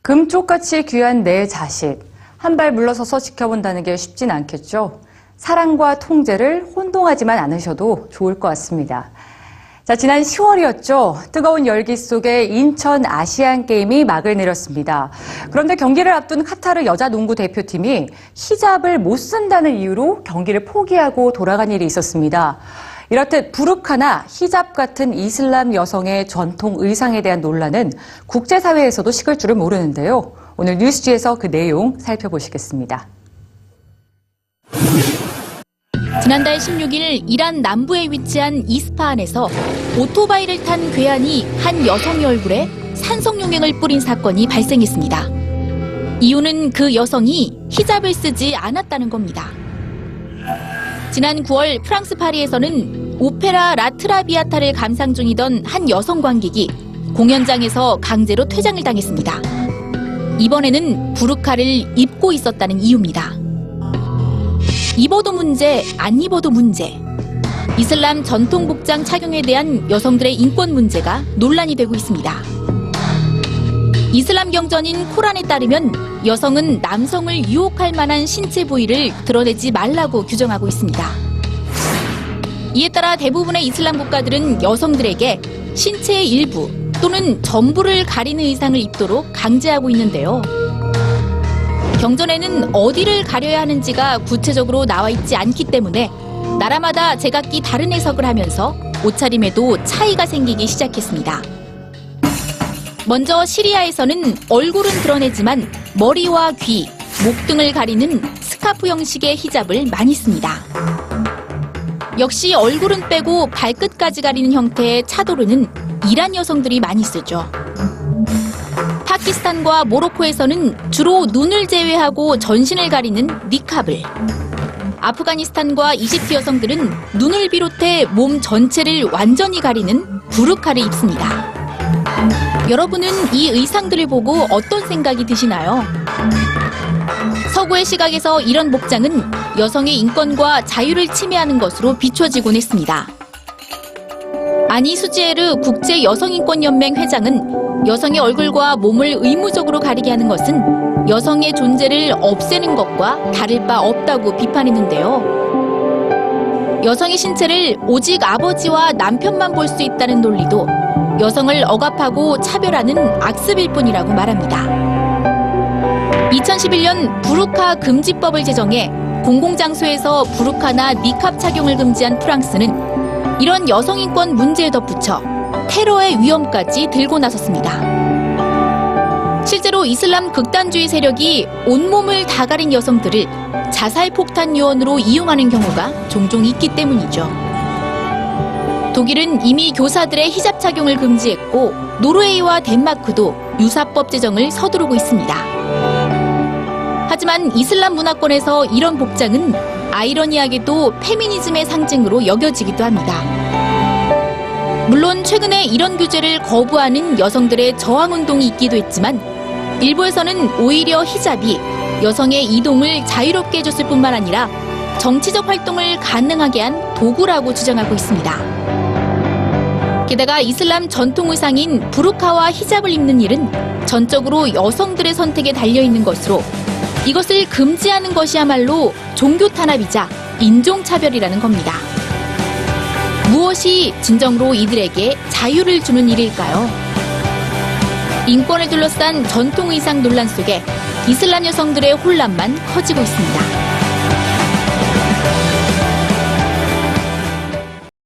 금쪽같이 귀한 내 자식, 한 발 물러서서 지켜본다는 게 쉽진 않겠죠. 사랑과 통제를 혼동하지만 않으셔도 좋을 것 같습니다. 자, 지난 10월이었죠. 뜨거운 열기 속에 인천 아시안게임이 막을 내렸습니다. 그런데 경기를 앞둔 카타르 여자농구 대표팀이 히잡을 못 쓴다는 이유로 경기를 포기하고 돌아간 일이 있었습니다. 이렇듯 부르카나 히잡 같은 이슬람 여성의 전통 의상에 대한 논란은 국제사회에서도 식을 줄을 모르는데요. 오늘 뉴스지에서 그 내용 살펴보시겠습니다. 지난달 16일 이란 남부에 위치한 이스파한에서 오토바이를 탄 괴한이 한 여성의 얼굴에 산성용액을 뿌린 사건이 발생했습니다. 이유는 그 여성이 히잡을 쓰지 않았다는 겁니다. 지난 9월 프랑스 파리에서는 오페라 라트라비아타를 감상 중이던 한 여성 관객이 공연장에서 강제로 퇴장을 당했습니다. 이번에는 부르카를 입고 있었다는 이유입니다. 입어도 문제, 안 입어도 문제. 이슬람 전통 복장 착용에 대한 여성들의 인권 문제가 논란이 되고 있습니다. 이슬람 경전인 코란에 따르면 여성은 남성을 유혹할 만한 신체 부위를 드러내지 말라고 규정하고 있습니다. 이에 따라 대부분의 이슬람 국가들은 여성들에게 신체의 일부 또는 전부를 가리는 의상을 입도록 강제하고 있는데요. 경전에는 어디를 가려야 하는지가 구체적으로 나와 있지 않기 때문에 나라마다 제각기 다른 해석을 하면서 옷차림에도 차이가 생기기 시작했습니다. 먼저 시리아에서는 얼굴은 드러내지만 머리와 귀, 목 등을 가리는 스카프 형식의 히잡을 많이 씁니다. 역시 얼굴은 빼고 발끝까지 가리는 형태의 차도르는 이란 여성들이 많이 쓰죠. 파키스탄과 모로코에서는 주로 눈을 제외하고 전신을 가리는 니캅을, 아프가니스탄과 이집트 여성들은 눈을 비롯해 몸 전체를 완전히 가리는 부르카를 입습니다. 여러분은 이 의상들을 보고 어떤 생각이 드시나요? 서구의 시각에서 이런 복장은 여성의 인권과 자유를 침해하는 것으로 비춰지곤 했습니다. 아니 수지에르 국제여성인권연맹 회장은 여성의 얼굴과 몸을 의무적으로 가리게 하는 것은 여성의 존재를 없애는 것과 다를 바 없다고 비판했는데요. 여성의 신체를 오직 아버지와 남편만 볼 수 있다는 논리도 여성을 억압하고 차별하는 악습일 뿐이라고 말합니다. 2011년 부르카 금지법을 제정해 공공장소에서 부르카나 니캅 착용을 금지한 프랑스는 이런 여성인권 문제에 덧붙여 테러의 위험까지 들고 나섰습니다. 실제로 이슬람 극단주의 세력이 온몸을 다 가린 여성들을 자살폭탄 요원으로 이용하는 경우가 종종 있기 때문이죠. 독일은 이미 교사들의 히잡 착용을 금지했고 노르웨이와 덴마크도 유사법 제정을 서두르고 있습니다. 하지만 이슬람 문화권에서 이런 복장은 아이러니하게도 페미니즘의 상징으로 여겨지기도 합니다. 물론 최근에 이런 규제를 거부하는 여성들의 저항운동이 있기도 했지만 일부에서는 오히려 히잡이 여성의 이동을 자유롭게 해줬을 뿐만 아니라 정치적 활동을 가능하게 한 도구라고 주장하고 있습니다. 게다가 이슬람 전통 의상인 부르카와 히잡을 입는 일은 전적으로 여성들의 선택에 달려있는 것으로 이것을 금지하는 것이야말로 종교 탄압이자 인종차별이라는 겁니다. 무엇이 진정으로 이들에게 자유를 주는 일일까요? 인권을 둘러싼 전통 의상 논란 속에 이슬람 여성들의 혼란만 커지고 있습니다.